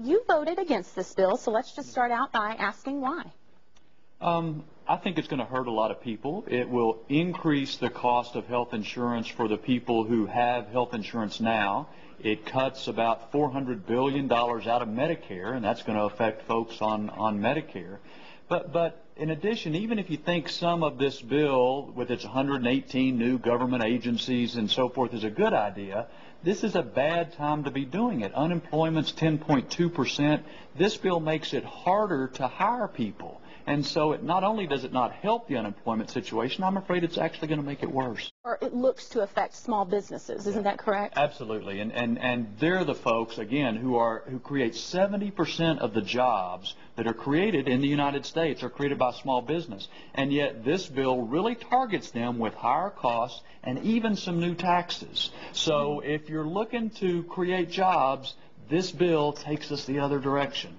You voted against this bill, so let's just start out by asking why. I think it's going to hurt a lot of people. It will increase the cost of health insurance for the people who have health insurance now. It cuts about $400 billion out of Medicare, and that's going to affect folks on Medicare. But in addition, even if you think some of this bill with its 118 new government agencies and so forth is a good idea, this is a bad time to be doing it. Unemployment's 10.2%. This bill makes it harder to hire people. And so it not only does it not help the unemployment situation, I'm afraid it's actually going to make it worse. Or it looks to affect small businesses, isn't that correct? Absolutely, and they're the folks, again, who create 70% of the jobs that are created in the United States are created by small business. And yet this bill really targets them with higher costs and even some new taxes. So if you're looking to create jobs, this bill takes us the other direction.